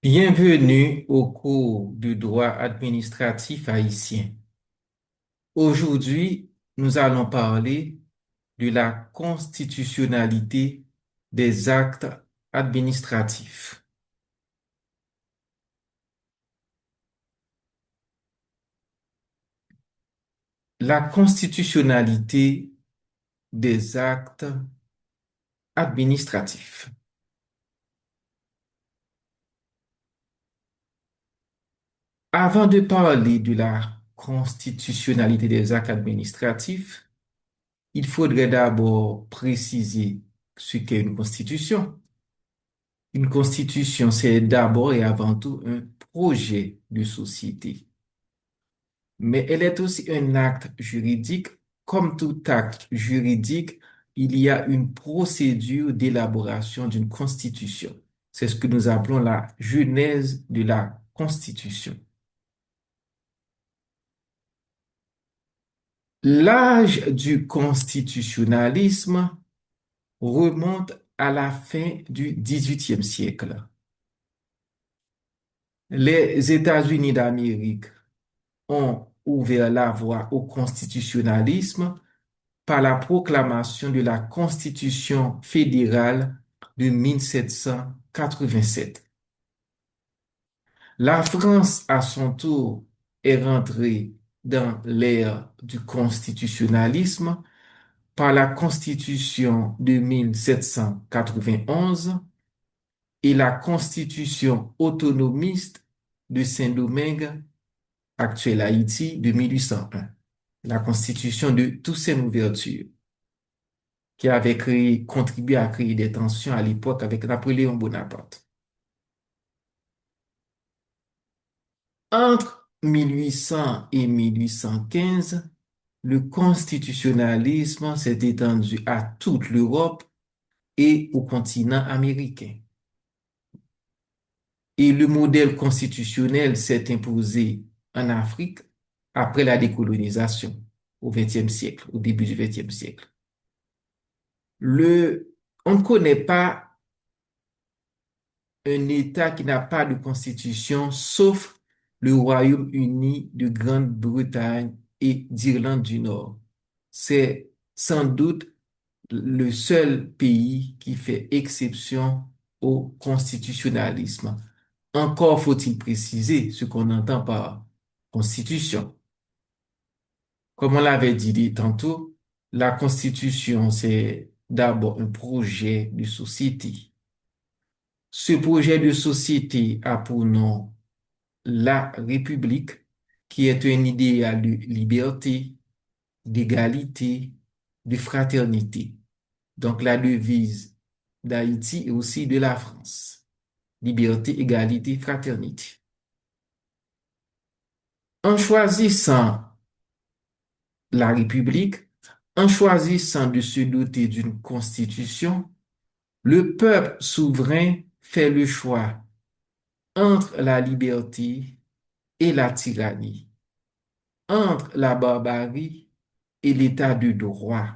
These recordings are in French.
Bienvenue au cours du droit administratif haïtien. Aujourd'hui, nous allons parler de la constitutionnalité des actes administratifs. La constitutionnalité des actes administratifs. Avant de parler de la constitutionnalité des actes administratifs, il faudrait d'abord préciser ce qu'est une constitution. Une constitution, c'est d'abord et avant tout un projet de société, mais elle est aussi un acte juridique. Comme tout acte juridique, il y a une procédure d'élaboration d'une constitution. C'est ce que nous appelons la genèse de la constitution. L'âge du constitutionnalisme remonte à la fin du XVIIIe siècle. Les États-Unis d'Amérique ont ouvert la voie au constitutionnalisme par la proclamation de la Constitution fédérale de 1787. La France, à son tour, est rentrée dans l'ère du constitutionnalisme par la Constitution de 1791 et la Constitution autonomiste de Saint-Domingue, actuelle Haïti, de 1801. La Constitution de Toussaint Louverture, qui avait contribué à créer des tensions à l'époque avec Napoléon Bonaparte. Entre 1800 et 1815, le constitutionnalisme s'est étendu à toute l'Europe et au continent américain. Et le modèle constitutionnel s'est imposé en Afrique après la décolonisation au XXe siècle, au début du XXe siècle. On ne connaît pas un État qui n'a pas de constitution, sauf le Royaume-Uni de Grande-Bretagne et d'Irlande du Nord. C'est sans doute le seul pays qui fait exception au constitutionnalisme. Encore faut-il préciser ce qu'on entend par constitution. Comme on l'avait dit tantôt, la constitution, c'est d'abord un projet de société. Ce projet de société a pour nom la République, qui est un idéal de liberté, d'égalité, de fraternité. Donc la devise d'Haïti et aussi de la France. Liberté, égalité, fraternité. En choisissant la République, en choisissant de se doter d'une constitution, le peuple souverain fait le choix entre la liberté et la tyrannie, entre la barbarie et l'état de droit.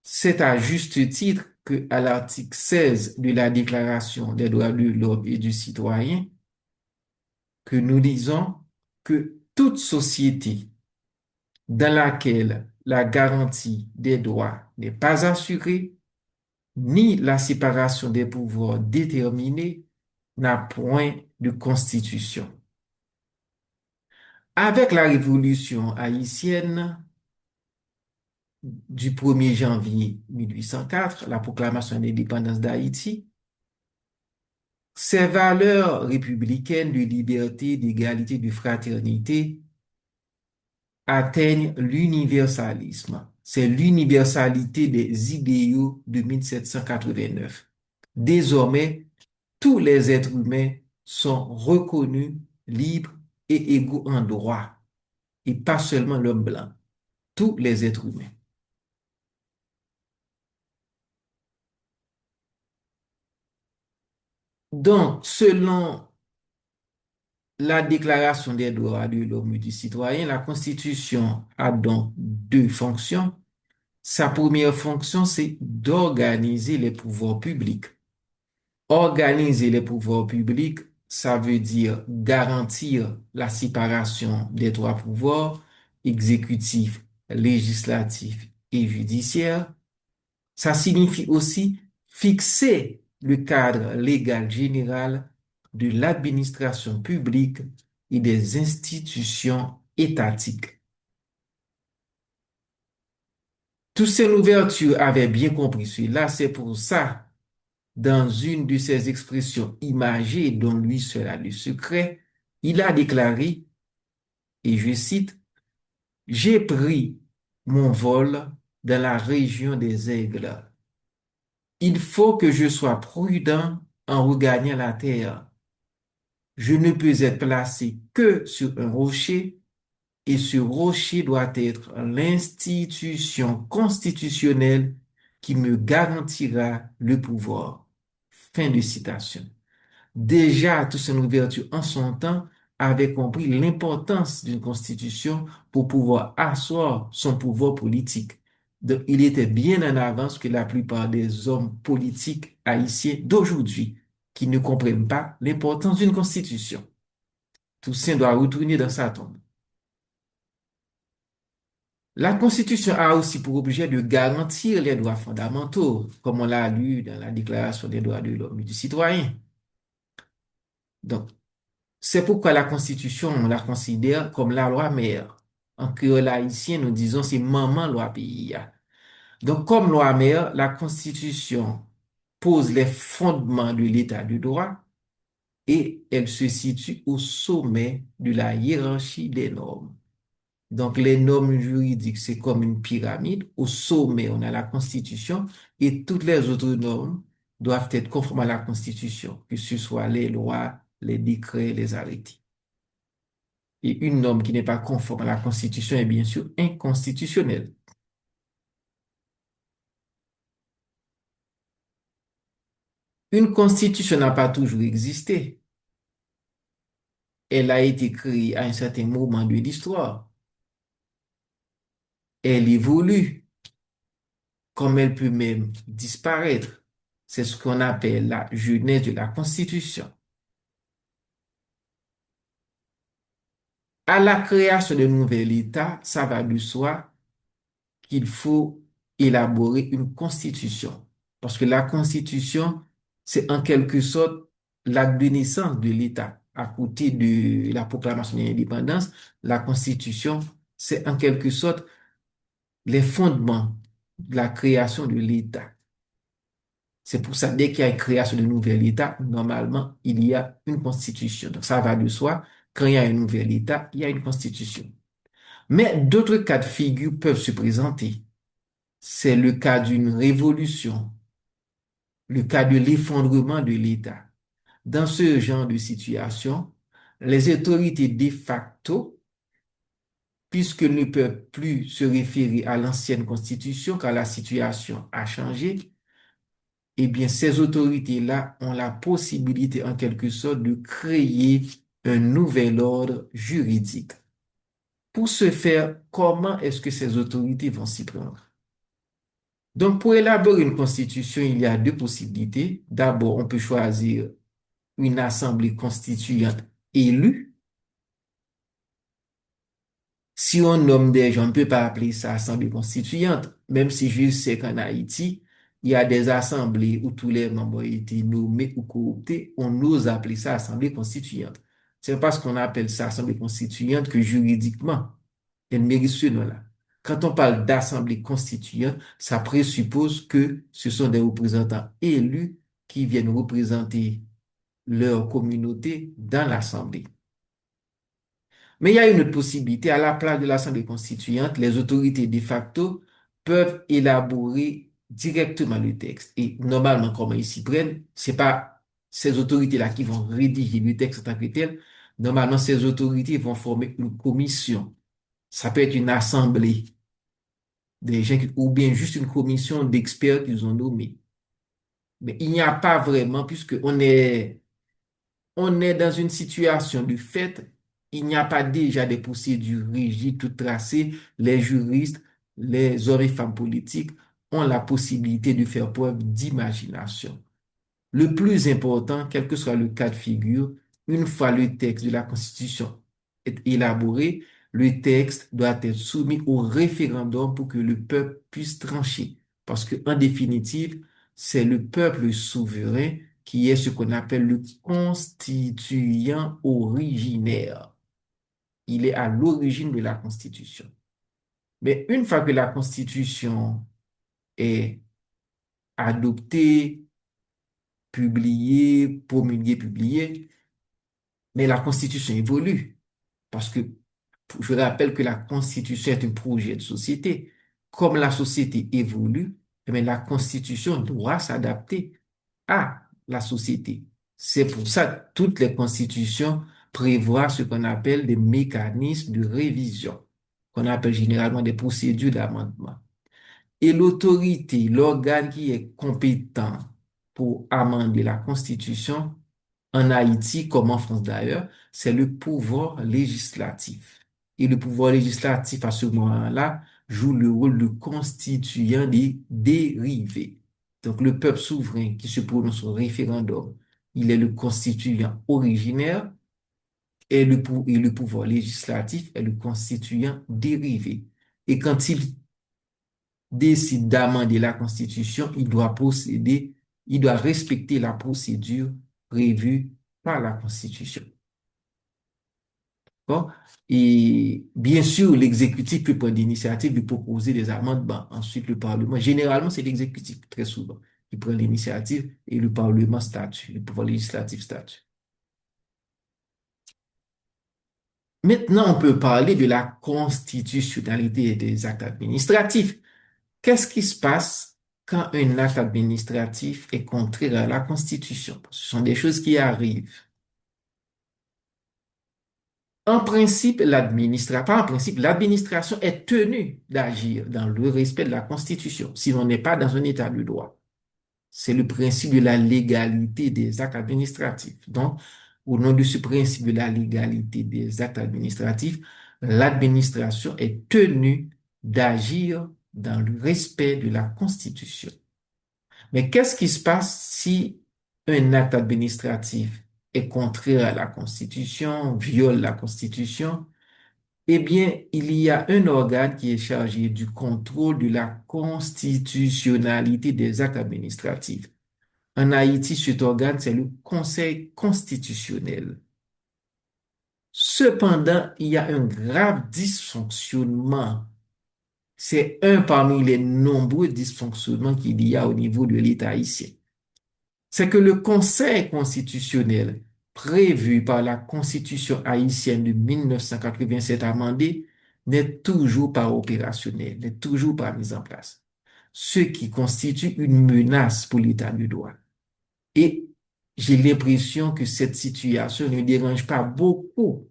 C'est à juste titre que, à l'article 16 de la Déclaration des droits de l'homme et du citoyen, que nous disons que toute société dans laquelle la garantie des droits n'est pas assurée, ni la séparation des pouvoirs déterminée, n'a point de constitution. Avec la révolution haïtienne du 1er janvier 1804, la proclamation d'indépendance d'Haïti, ces valeurs républicaines de liberté, d'égalité, de fraternité atteignent l'universalisme. C'est l'universalité des idéaux de 1789. Désormais, tous les êtres humains sont reconnus libres et égaux en droit, et pas seulement l'homme blanc, tous les êtres humains. Donc, selon la Déclaration des droits de l'homme et du citoyen, la Constitution a donc deux fonctions. Sa première fonction, c'est d'organiser les pouvoirs publics. Organiser les pouvoirs publics, ça veut dire garantir la séparation des trois pouvoirs, exécutif, législatif et judiciaire. Ça signifie aussi fixer le cadre légal général de l'administration publique et des institutions étatiques. Toussaint Louverture avait bien compris cela, c'est pour ça, dans une de ses expressions imagées dont lui seul a le secret, il a déclaré, et je cite, j'ai pris mon vol dans la région des aigles. Il faut que je sois prudent en regagnant la terre. Je ne peux être placé que sur un rocher et ce rocher doit être l'institution constitutionnelle qui me garantira le pouvoir. Fin de citation. Déjà, Toussaint Louverture, en son temps, avait compris l'importance d'une constitution pour pouvoir asseoir son pouvoir politique. Donc, il était bien en avance que la plupart des hommes politiques haïtiens d'aujourd'hui qui ne comprennent pas l'importance d'une constitution. Toussaint doit retourner dans sa tombe. La Constitution a aussi pour objet de garantir les droits fondamentaux, comme on l'a lu dans la Déclaration des droits de l'homme et du citoyen. Donc, c'est pourquoi la Constitution, on la considère comme la loi mère. En créole haïtien, nous disons c'est maman loi pays. Donc, comme loi mère, la Constitution pose les fondements de l'état de droit et elle se situe au sommet de la hiérarchie des normes. Donc, les normes juridiques, c'est comme une pyramide. Au sommet, on a la Constitution et toutes les autres normes doivent être conformes à la Constitution, que ce soit les lois, les décrets, les arrêtés. Et une norme qui n'est pas conforme à la Constitution est bien sûr inconstitutionnelle. Une Constitution n'a pas toujours existé. Elle a été créée à un certain moment de l'histoire. Elle évolue, comme elle peut même disparaître. C'est ce qu'on appelle la jeunesse de la Constitution. À la création de nouvel État, ça va de soi qu'il faut élaborer une constitution. Parce que la constitution, c'est en quelque sorte l'acte de naissance de l'État. À côté de la proclamation de l'indépendance, la constitution, c'est en quelque sorte les fondements de la création de l'État. C'est pour ça, dès qu'il y a une création de nouvel État, normalement, il y a une constitution. Donc, ça va de soi. Quand il y a un nouvel État, il y a une constitution. Mais d'autres cas de figure peuvent se présenter. C'est le cas d'une révolution, le cas de l'effondrement de l'État. Dans ce genre de situation, les autorités de facto, puisqu'elles ne peuvent plus se référer à l'ancienne constitution car la situation a changé, eh bien, ces autorités-là ont la possibilité en quelque sorte de créer un nouvel ordre juridique. Pour ce faire, comment est-ce que ces autorités vont s'y prendre? Donc, pour élaborer une constitution, il y a deux possibilités. D'abord, on peut choisir une assemblée constituante élue. Si on nomme des gens, on ne peut pas appeler ça assemblée constituante, même si je sais qu'en Haïti, il y a des assemblées où tous les membres ont été nommés ou cooptés, on ose appeler ça assemblée constituante. C'est parce qu'on appelle ça assemblée constituante que juridiquement, elle mérite ce nom-là. Quand on parle d'assemblée constituante, ça présuppose que ce sont des représentants élus qui viennent représenter leur communauté dans l'assemblée. Mais il y a une autre possibilité. À la place de l'Assemblée constituante, les autorités de facto peuvent élaborer directement le texte. Et normalement, comment ils s'y prennent, c'est pas ces autorités-là qui vont rédiger le texte en tant que tel. Normalement, ces autorités vont former une commission. Ça peut être une assemblée des gens ou bien juste une commission d'experts qu'ils ont nommés. Mais il n'y a pas vraiment, puisque on est dans une situation de fait, il n'y a pas déjà des procédures rigides, toutes tracées. Les juristes les hommes et femmes politiques ont la possibilité de faire preuve d'imagination. Le plus important, quel que soit le cas de figure, une fois le texte de la Constitution est élaboré, le texte doit être soumis au référendum pour que le peuple puisse trancher. Parce que, en définitive, c'est le peuple souverain qui est ce qu'on appelle le constituant originaire. Il est à l'origine de la Constitution. Mais une fois que la Constitution est adoptée, publiée, promulguée, publiée, mais la Constitution évolue. Parce que je rappelle que la Constitution est un projet de société. Comme la société évolue, mais la Constitution doit s'adapter à la société. C'est pour ça que toutes les constitutions prévoient ce qu'on appelle des mécanismes de révision, qu'on appelle généralement des procédures d'amendement. Et l'autorité, l'organe qui est compétent pour amender la Constitution, en Haïti comme en France d'ailleurs, c'est le pouvoir législatif. Et le pouvoir législatif, à ce moment-là, joue le rôle de constituant des dérivés. Donc, le peuple souverain qui se prononce au référendum, il est le constituant originaire et et le pouvoir législatif est le constituant dérivé. Et quand il décide d'amender la Constitution, il doit respecter la procédure prévue par la Constitution. Bon? Et bien sûr, l'exécutif peut prendre l'initiative de proposer des amendements. Ensuite, le Parlement, généralement, c'est l'exécutif, très souvent, qui prend l'initiative et le Parlement statue, le pouvoir législatif statue. Maintenant, on peut parler de la constitutionnalité des actes administratifs. Qu'est-ce qui se passe quand un acte administratif est contraire à la Constitution? Ce sont des choses qui arrivent. En principe, pas en principe, l'administration est tenue d'agir dans le respect de la Constitution, si on n'est pas dans un état de droit. C'est le principe de la légalité des actes administratifs. Donc, au nom de ce principe de la légalité des actes administratifs, l'administration est tenue d'agir dans le respect de la Constitution. Mais qu'est-ce qui se passe si un acte administratif est contraire à la Constitution, viole la Constitution? Eh bien, il y a un organe qui est chargé du contrôle de la constitutionnalité des actes administratifs. En Haïti, cet organe, c'est le Conseil constitutionnel. Cependant, il y a un grave dysfonctionnement. C'est un parmi les nombreux dysfonctionnements qu'il y a au niveau de l'État haïtien. C'est que le Conseil constitutionnel prévu par la Constitution haïtienne de 1987 amendée n'est toujours pas opérationnel, n'est toujours pas mis en place, ce qui constitue une menace pour l'État de droit. Et j'ai l'impression que cette situation ne dérange pas beaucoup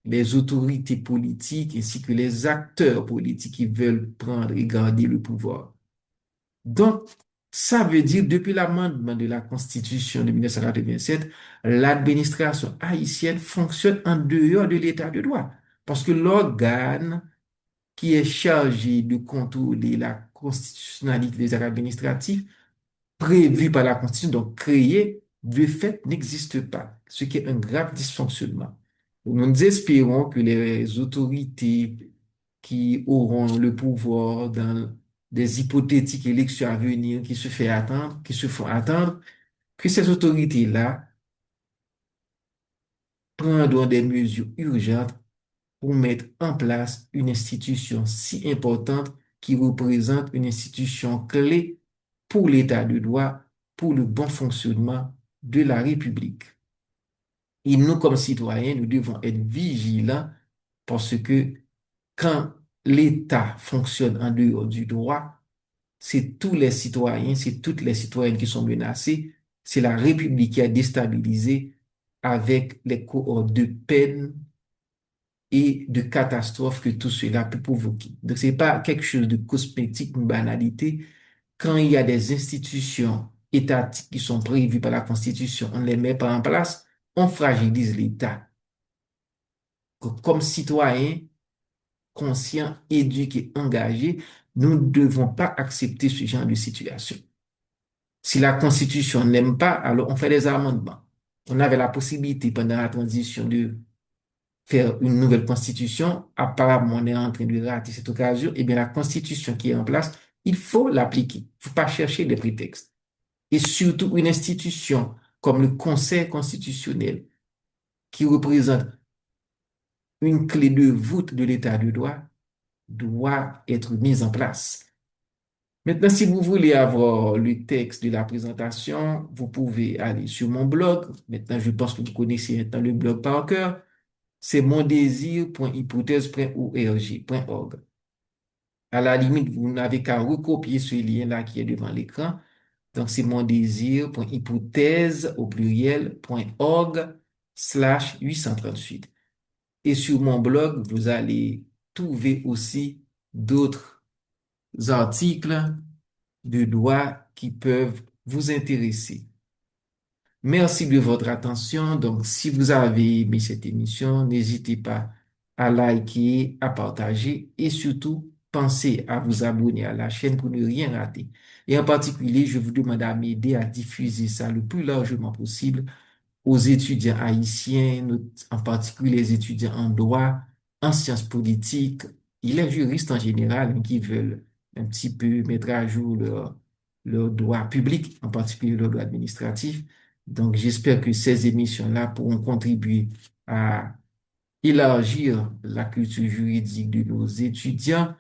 les autorités politiques ainsi que les acteurs politiques qui veulent prendre et garder le pouvoir. Donc, ça veut dire, depuis l'amendement de la Constitution de 1987, l'administration haïtienne fonctionne en dehors de l'état de droit. Parce que l'organe qui est chargé de contrôler la constitutionnalité des actes administratifs prévu par la Constitution, donc créé, de fait, n'existe pas, ce qui est un grave dysfonctionnement. Nous espérons que les autorités qui auront le pouvoir dans des hypothétiques élections à venir qui se font attendre, que ces autorités-là prendront des mesures urgentes pour mettre en place une institution si importante qui représente une institution clé pour l'état de droit, pour le bon fonctionnement de la République. Et nous, comme citoyens, nous devons être vigilants parce que quand l'État fonctionne en dehors du droit, c'est tous les citoyens, c'est toutes les citoyennes qui sont menacées, c'est la République qui est déstabilisée avec les cohortes de peine et de catastrophes que tout cela peut provoquer. Donc, c'est pas quelque chose de cosmétique, une banalité. Quand il y a des institutions étatiques qui sont prévues par la Constitution, on ne les met pas en place, on fragilise l'État. Comme citoyen, conscients, éduqués, engagés, nous ne devons pas accepter ce genre de situation. Si la Constitution n'aime pas, alors on fait des amendements. On avait la possibilité pendant la transition de faire une nouvelle Constitution. Apparemment, on est en train de rater cette occasion. Eh bien, la Constitution qui est en place, il faut l'appliquer. Il ne faut pas chercher des prétextes. Et surtout, une institution comme le Conseil constitutionnel, qui représente une clé de voûte de l'état de droit, doit être mise en place. Maintenant, si vous voulez avoir le texte de la présentation, vous pouvez aller sur mon blog. Maintenant, je pense que vous connaissez maintenant le blog par cœur. C'est mondésir.hypothèse.org. À la limite, vous n'avez qu'à recopier ce lien-là qui est devant l'écran. Donc, c'est mondésir.hypothèse au pluriel.org/838. Et sur mon blog, vous allez trouver aussi d'autres articles de droit qui peuvent vous intéresser. Merci de votre attention. Donc, si vous avez aimé cette émission, n'hésitez pas à liker, à partager et surtout, pensez à vous abonner à la chaîne pour ne rien rater. Et en particulier, je vous demande à m'aider à diffuser ça le plus largement possible aux étudiants haïtiens, en particulier les étudiants en droit, en sciences politiques et les juristes en général qui veulent un petit peu mettre à jour leur droit public, en particulier leur droit administratif. Donc, j'espère que ces émissions-là pourront contribuer à élargir la culture juridique de nos étudiants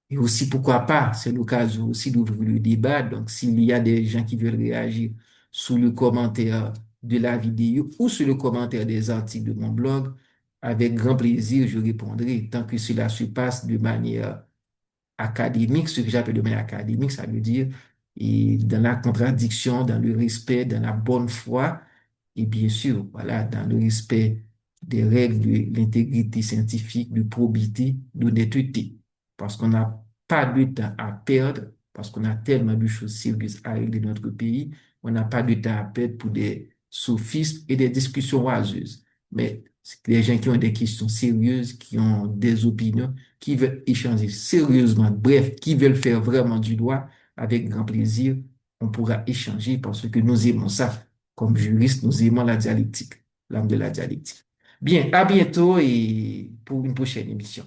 et aussi, pourquoi pas, c'est l'occasion aussi d'ouvrir le débat. Donc, s'il y a des gens qui veulent réagir sous le commentaire de la vidéo ou sur le commentaire des articles de mon blog, avec grand plaisir, je répondrai tant que cela se passe de manière académique. Ce que j'appelle de manière académique, ça veut dire et dans la contradiction, dans le respect, dans la bonne foi et bien sûr, voilà, dans le respect des règles de l'intégrité scientifique, de probité, d'honnêteté. Parce qu'on n'a pas de temps à perdre, parce qu'on a tellement de choses sérieuses à régler dans notre pays, on n'a pas de temps à perdre pour des sophismes et des discussions oiseuses. Mais les gens qui ont des questions sérieuses, qui ont des opinions, qui veulent échanger sérieusement, bref, qui veulent faire vraiment du droit, avec grand plaisir, on pourra échanger parce que nous aimons ça. Comme juristes, nous aimons la dialectique, l'âme de la dialectique. Bien, à bientôt et pour une prochaine émission.